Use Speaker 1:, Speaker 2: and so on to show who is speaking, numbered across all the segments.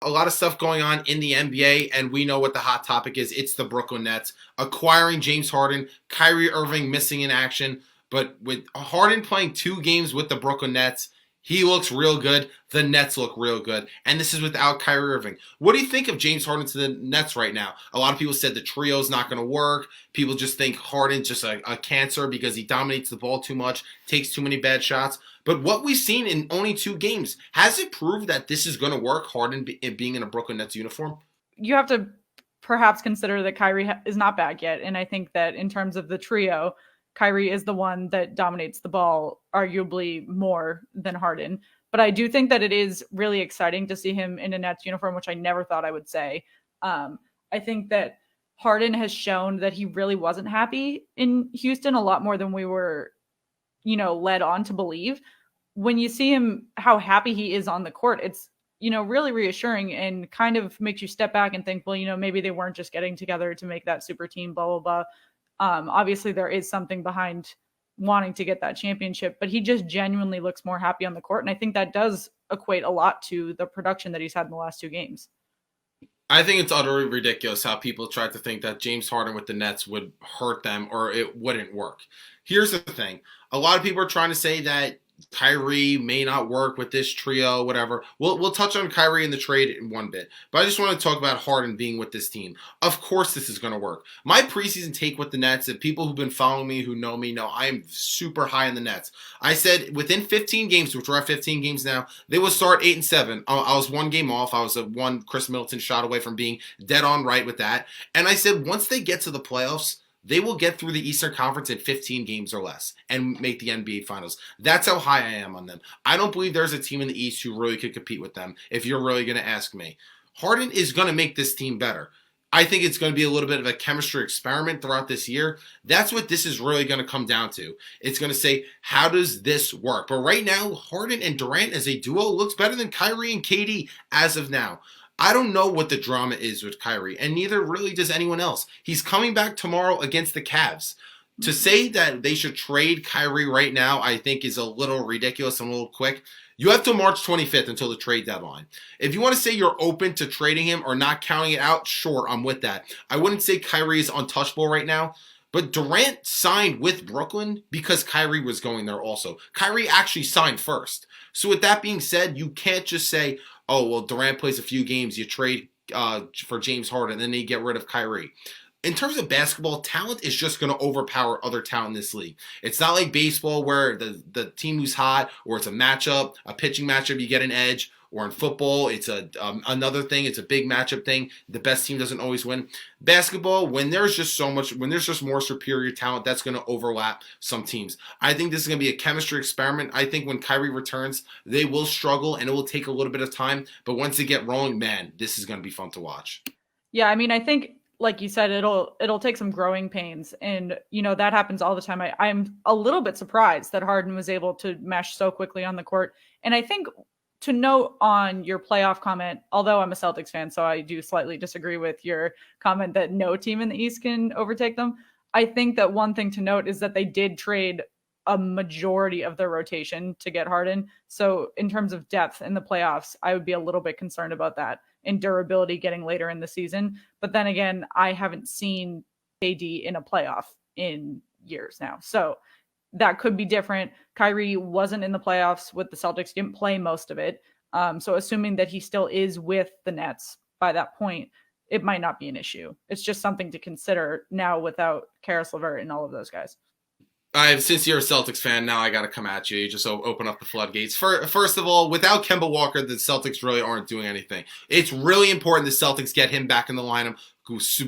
Speaker 1: A lot of stuff going on in the NBA, and we know what the hot topic is. It's the Brooklyn Nets acquiring James Harden, Kyrie Irving missing in action. But with Harden playing 2 games with the Brooklyn Nets, he looks real good. The Nets look real good. And this is without Kyrie Irving. What do you think of James Harden to the Nets right now? A lot of people said the trio's not going to work. People just think Harden's just a cancer because he dominates the ball too much, takes too many bad shots. But what we've seen in only 2 games, has it proved that this is going to work, Harden being in a Brooklyn Nets uniform?
Speaker 2: You have to perhaps consider that Kyrie is not back yet. And I think that in terms of the trio, Kyrie is the one that dominates the ball arguably more than Harden. But I do think that it is really exciting to see him in a Nets uniform, which I never thought I would say. I think that Harden has shown that he really wasn't happy in Houston a lot more than we were, led on to believe. When you see him, how happy he is on the court, it's, really reassuring and kind of makes you step back and think, well, maybe they weren't just getting together to make that super team, blah, blah, blah. Obviously, there is something behind wanting to get that championship, but he just genuinely looks more happy on the court. And I think that does equate a lot to the production that he's had in the last 2 games.
Speaker 1: I think it's utterly ridiculous how people try to think that James Harden with the Nets would hurt them or it wouldn't work. Here's the thing. A lot of people are trying to say that Kyrie may not work with this trio, whatever. We'll touch on Kyrie in the trade in one bit. But I just want to talk about Harden being with this team. Of course this is going to work. My preseason take with the Nets, and people who've been following me who know me know I am super high in the Nets. I said within 15 games, which we're at 15 games now, they will start 8-7. I was 1 game off. I was one Chris Middleton shot away from being dead on right with that. And I said once they get to the playoffs, they will get through the Eastern Conference in 15 games or less and make the NBA Finals. That's how high I am on them. I don't believe there's a team in the East who really could compete with them, if you're really going to ask me. Harden is going to make this team better. I think it's going to be a little bit of a chemistry experiment throughout this year. That's what this is really going to come down to. It's going to say, how does this work? But right now, Harden and Durant as a duo looks better than Kyrie and KD as of now. I don't know what the drama is with Kyrie, and neither really does anyone else. He's coming back tomorrow against the Cavs. To say that they should trade Kyrie right now, I think is a little ridiculous and a little quick. You have till March 25th until the trade deadline. If you want to say you're open to trading him or not counting it out, sure, I'm with that. I wouldn't say Kyrie is untouchable right now. But Durant signed with Brooklyn because Kyrie was going there also. Kyrie actually signed first. So with that being said, you can't just say, oh, well, Durant plays a few games, you trade for James Harden, and then you get rid of Kyrie. In terms of basketball, talent is just going to overpower other talent in this league. It's not like baseball where the team who's hot, or it's a matchup, a pitching matchup, you get an edge. Or in football, it's another thing. It's a big matchup thing. The best team doesn't always win. Basketball, when there's just more superior talent, that's going to overlap some teams. I think this is going to be a chemistry experiment. I think when Kyrie returns, they will struggle and it will take a little bit of time. But once they get rolling, man, this is going to be fun to watch.
Speaker 2: Yeah, I mean, I think, like you said, it'll take some growing pains, and that happens all the time. I'm a little bit surprised that Harden was able to mesh so quickly on the court, and I think, to note on your playoff comment, although I'm a Celtics fan, so I do slightly disagree with your comment that no team in the East can overtake them. I think that one thing to note is that they did trade a majority of their rotation to get Harden. So in terms of depth in the playoffs, I would be a little bit concerned about that and durability getting later in the season. But then again, I haven't seen KD in a playoff in years now. So that could be different. Kyrie wasn't in the playoffs with the Celtics, didn't play most of it. So assuming that he still is with the Nets by that point, it might not be an issue. It's just something to consider now without Karis LeVert and all of those guys.
Speaker 1: Since you're a Celtics fan, now I got to come at you. You just open up the floodgates. First of all, without Kemba Walker, the Celtics really aren't doing anything. It's really important the Celtics get him back in the lineup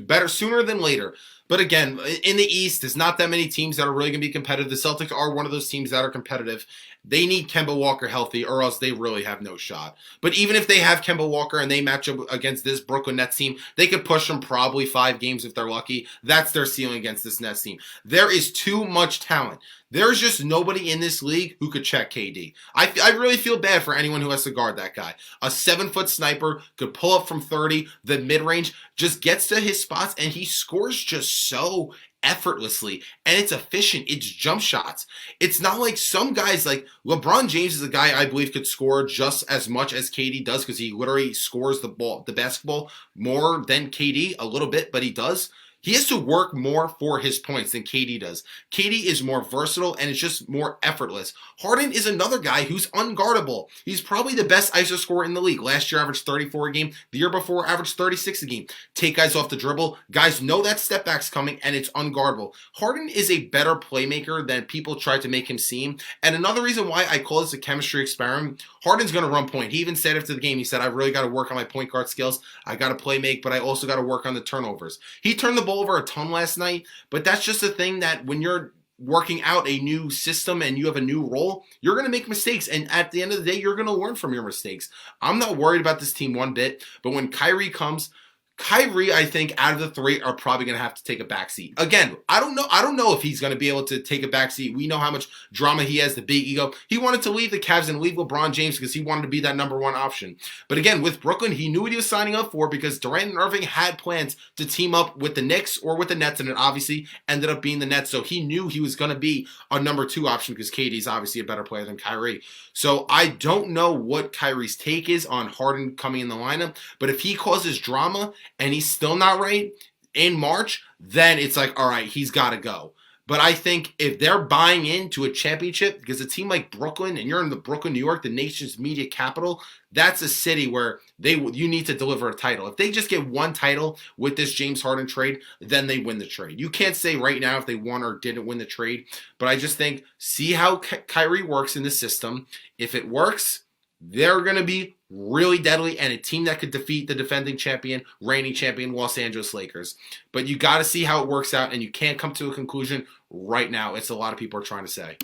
Speaker 1: better sooner than later. But again, in the East, there's not that many teams that are really going to be competitive. The Celtics are one of those teams that are competitive. They need Kemba Walker healthy, or else they really have no shot. But even if they have Kemba Walker and they match up against this Brooklyn Nets team, they could push them probably 5 games if they're lucky. That's their ceiling against this Nets team. There is too much talent. There's just nobody in this league who could check KD. I really feel bad for anyone who has to guard that guy. A 7-foot sniper could pull up from 30, the mid range, just gets to his spots, and he scores just so effortlessly, and it's efficient. It's jump shots. It's not like some guys, like LeBron James is a guy I believe could score just as much as KD does, because he literally scores the basketball more than KD a little bit, but he does. He has to work more for his points than KD does. KD is more versatile and it's just more effortless. Harden is another guy who's unguardable. He's probably the best ISO scorer in the league. Last year averaged 34 a game. The year before averaged 36 a game. Take guys off the dribble. Guys know that step back's coming and it's unguardable. Harden is a better playmaker than people try to make him seem. And another reason why I call this a chemistry experiment, Harden's going to run point. He even said after the game, he said, I really got to work on my point guard skills. I got to play make, but I also got to work on the turnovers. He turned the ball over a ton last night, but that's just a thing that when you're working out a new system and you have a new role, you're going to make mistakes, and at the end of the day, you're going to learn from your mistakes. I'm not worried about this team one bit, but when Kyrie comes, Kyrie, I think, out of the three, are probably going to have to take a backseat. Again, I don't know if he's going to be able to take a backseat. We know how much drama he has, the big ego. He wanted to leave the Cavs and leave LeBron James because he wanted to be that number one option. But again, with Brooklyn, he knew what he was signing up for, because Durant and Irving had plans to team up with the Knicks or with the Nets, and it obviously ended up being the Nets. So he knew he was going to be a number two option because KD's obviously a better player than Kyrie. So I don't know what Kyrie's take is on Harden coming in the lineup, but if he causes drama and he's still not right in March, then it's like, all right, he's got to go. But I think if they're buying into a championship, because a team like Brooklyn, and you're in the Brooklyn, New York, the nation's media capital, that's a city where you need to deliver a title. If they just get one title with this James Harden trade, then they win the trade. You can't say right now if they won or didn't win the trade, but I just think see how Kyrie works in the system. If it works, they're going to be really deadly and a team that could defeat the defending champion, reigning champion Los Angeles Lakers. But you got to see how it works out, and you can't come to a conclusion right now. It's a lot of people are trying to say.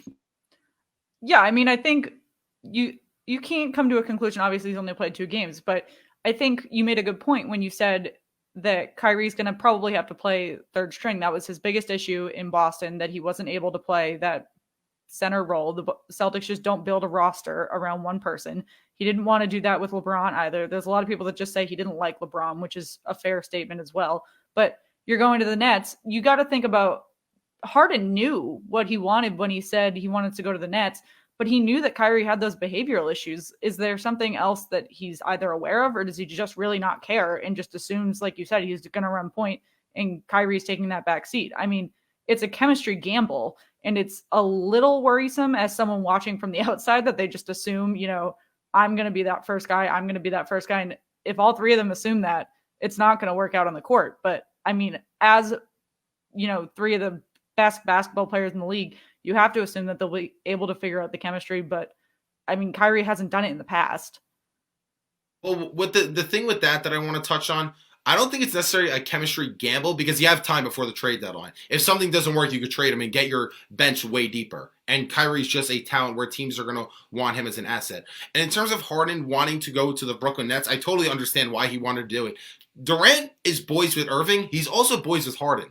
Speaker 2: Yeah, I mean, I think you can't come to a conclusion. Obviously, he's only played 2 games, but I think you made a good point when you said that Kyrie's going to probably have to play third string. That was his biggest issue in Boston, that he wasn't able to play that center role. The Celtics just don't build a roster around one person. He didn't want to do that with LeBron either. There's a lot of people that just say he didn't like LeBron, which is a fair statement as well. But you're going to the Nets. You got to think about Harden knew what he wanted when he said he wanted to go to the Nets, but he knew that Kyrie had those behavioral issues. Is there something else that he's either aware of, or does he just really not care and just assumes, like you said, he's going to run point and Kyrie's taking that back seat? I mean, it's a chemistry gamble, and it's a little worrisome as someone watching from the outside that they just assume, I'm going to be that first guy. I'm going to be that first guy. And if all three of them assume that, it's not going to work out on the court. But I mean, as three of the best basketball players in the league, you have to assume that they'll be able to figure out the chemistry. But I mean, Kyrie hasn't done it in the past.
Speaker 1: Well, with the thing with that I want to touch on, I don't think it's necessarily a chemistry gamble, because you have time before the trade deadline. If something doesn't work, you could trade him and get your bench way deeper. And Kyrie's just a talent where teams are going to want him as an asset. And in terms of Harden wanting to go to the Brooklyn Nets, I totally understand why he wanted to do it. Durant is boys with Irving. He's also boys with Harden.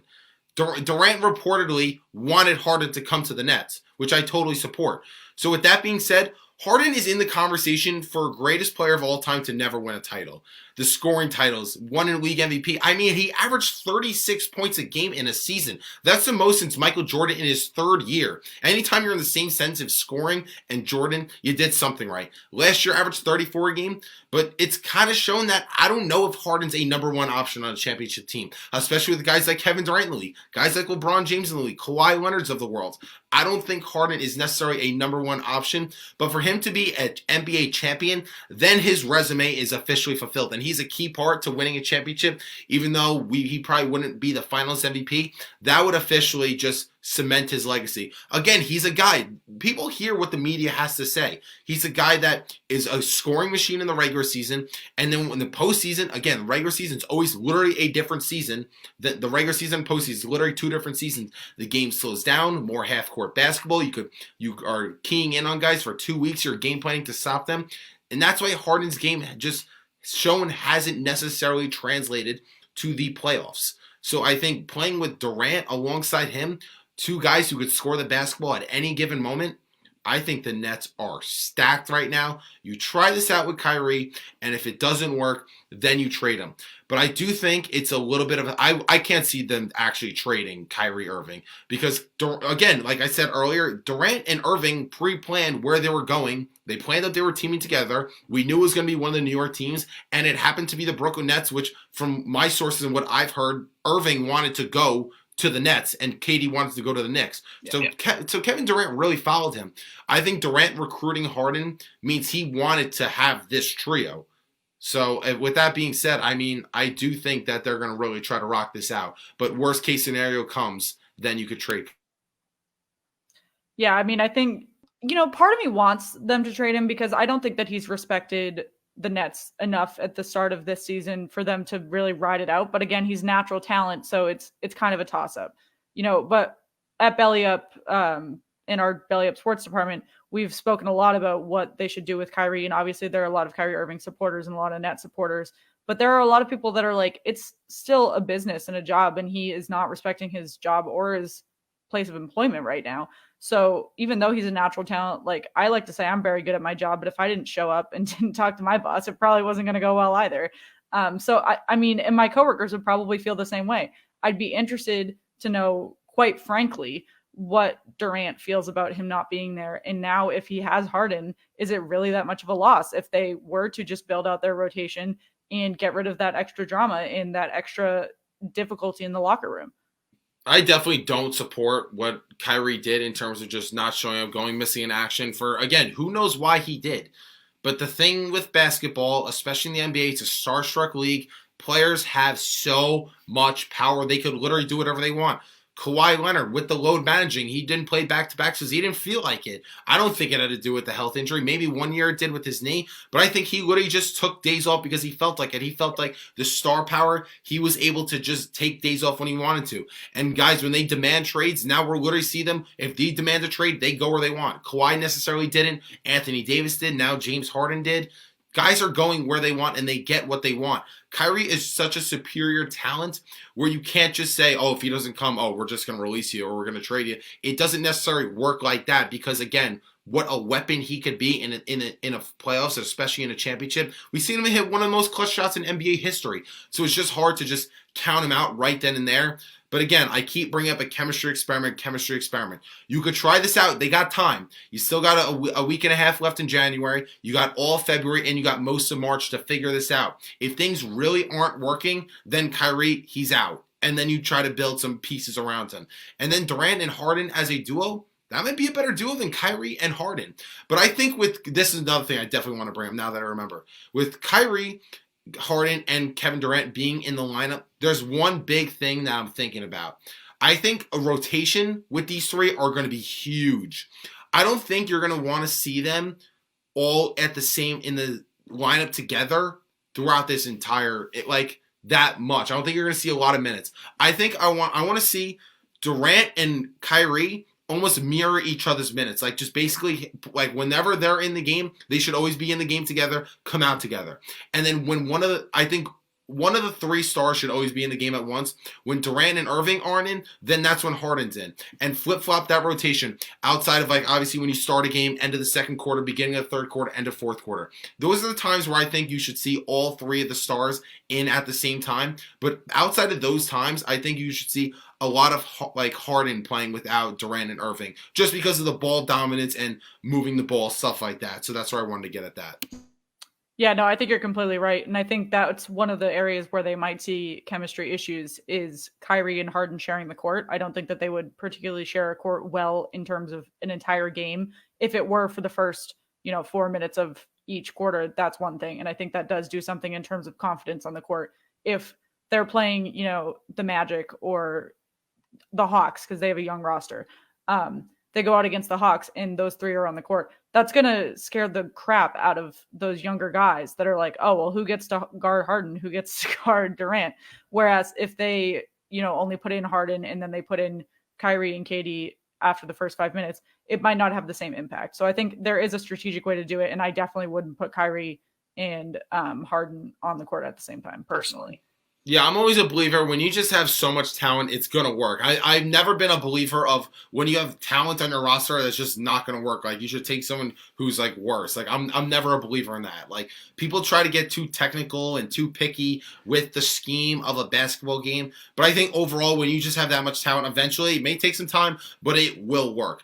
Speaker 1: Durant reportedly wanted Harden to come to the Nets, which I totally support. So with that being said, Harden is in the conversation for greatest player of all time to never win a title. The scoring titles, won in league MVP. I mean, he averaged 36 points a game in a season. That's the most since Michael Jordan in his 3rd year. Anytime you're in the same sense of scoring and Jordan, you did something right. Last year averaged 34 a game, but it's kind of shown that I don't know if Harden's a number one option on a championship team, especially with guys like Kevin Durant in the league, guys like LeBron James in the league, Kawhi Leonard's of the world. I don't think Harden is necessarily a number one option, but for him to be an NBA champion, then his resume is officially fulfilled. And he's a key part to winning a championship, even though he probably wouldn't be the finals MVP. That would officially just cement his legacy. Again, he's a guy. People hear what the media has to say. He's a guy that is a scoring machine in the regular season, and then in the postseason, again, regular season is always literally a different season. The regular season and postseason is literally 2 different seasons. The game slows down, more half-court basketball. You are keying in on guys for 2 weeks. You're game planning to stop them, and that's why Harden's game just shown hasn't necessarily translated to the playoffs. So I think playing with Durant alongside him two guys who could score the basketball at any given moment, I think the Nets are stacked right now. You try this out with Kyrie, and if it doesn't work, then you trade him. But I do think it's a little bit of I can't see them actually trading Kyrie Irving because, again, like I said earlier, Durant and Irving pre-planned where they were going. They planned that they were teaming together. We knew it was going to be one of the New York teams, and it happened to be the Brooklyn Nets, which, from my sources and what I've heard, Irving wanted to go to the Nets, and KD wanted to go to the Knicks. So Kevin Durant really followed him. I think Durant recruiting Harden means he wanted to have this trio. So with that being said, I mean, I do think that they're going to really try to rock this out. But worst case scenario comes, then you could trade.
Speaker 2: Yeah, I mean, I think, part of me wants them to trade him because I don't think that he's respected the Nets enough at the start of this season for them to really ride it out. But again, he's natural talent, so it's kind of a toss up, But at Belly Up, in our Belly Up Sports department, we've spoken a lot about what they should do with Kyrie, and obviously there are a lot of Kyrie Irving supporters and a lot of Net supporters. But there are a lot of people that are like, it's still a business and a job, and he is not respecting his job or his place of employment right now. So even though he's a natural talent, like I like to say, I'm very good at my job, but if I didn't show up and didn't talk to my boss, it probably wasn't going to go well either. So I mean, and my coworkers would probably feel the same way. I'd be interested to know, quite frankly, what Durant feels about him not being there. And now if he has Harden, is it really that much of a loss if they were to just build out their rotation and get rid of that extra drama and that extra difficulty in the locker room?
Speaker 1: I definitely don't support what Kyrie did in terms of just not showing up, going missing in action for, again, who knows why he did. But the thing with basketball, especially in the NBA, it's a starstruck league. Players have so much power. They could literally do whatever they want. Kawhi Leonard, with the load managing, he didn't play back-to-backs because he didn't feel like it. I don't think it had to do with the health injury. Maybe 1 year it did with his knee, but I think he literally just took days off because he felt like it. He felt like the star power, he was able to just take days off when he wanted to. And guys, when they demand trades, now we're literally see them, if they demand a trade, they go where they want. Kawhi necessarily didn't. Anthony Davis did. Now James Harden did. Guys are going where they want and they get what they want. Kyrie is such a superior talent where you can't just say, oh, if he doesn't come, oh, we're just going to release you or we're going to trade you. It doesn't necessarily work like that because, again, what a weapon he could be in a playoffs, especially in a championship. We've seen him hit one of the most clutch shots in NBA history. So it's just hard to just count him out right then and there. But again, I keep bringing up a chemistry experiment. You could try this out. They got time. You still got a week and a half left in January. You got all February, and you got most of March to figure this out. If things really aren't working, then Kyrie, he's out. And then you try to build some pieces around him. And then Durant and Harden as a duo, that might be a better duo than Kyrie and Harden. But I think this is another thing I definitely want to bring up now that I remember. With Kyrie, Harden, and Kevin Durant being in the lineup, there's one big thing that I'm thinking about. I think a rotation with these three are going to be huge. I don't think you're going to want to see them all at the same in the lineup together throughout this entire that much. I don't think you're going to see a lot of minutes. I think I want to see Durant and Kyrie almost mirror each other's minutes. Like just basically like whenever they're in the game, they should always be in the game together, come out together. And then when I think one of the three stars should always be in the game at once. When Durant and Irving aren't in, then that's when Harden's in. And flip-flop that rotation outside of obviously when you start a game, end of the second quarter, beginning of the third quarter, end of fourth quarter. Those are the times where I think you should see all three of the stars in at the same time. But outside of those times, I think you should see a lot of Harden playing without Durant and Irving just because of the ball dominance and moving the ball, stuff like that. So that's where I wanted to get at that.
Speaker 2: Yeah, no, I think you're completely right. And I think that's one of the areas where they might see chemistry issues is Kyrie and Harden sharing the court. I don't think that they would particularly share a court well in terms of an entire game. If it were for the first, 4 minutes of each quarter, that's one thing. And I think that does do something in terms of confidence on the court. If they're playing, the Magic or the Hawks, because they have a young roster, they go out against the Hawks and those three are on the court, that's going to scare the crap out of those younger guys that are like, oh, well, who gets to guard Harden? Who gets to guard Durant? Whereas if they, only put in Harden and then they put in Kyrie and KD after the first 5 minutes, it might not have the same impact. So I think there is a strategic way to do it. And I definitely wouldn't put Kyrie and Harden on the court at the same time, personally.
Speaker 1: Yeah, I'm always a believer when you just have so much talent, it's gonna work. I've never been a believer of when you have talent on your roster that's just not gonna work. Like you should take someone who's like worse. Like I'm never a believer in that. Like people try to get too technical and too picky with the scheme of a basketball game. But I think overall when you just have that much talent, eventually it may take some time, but it will work.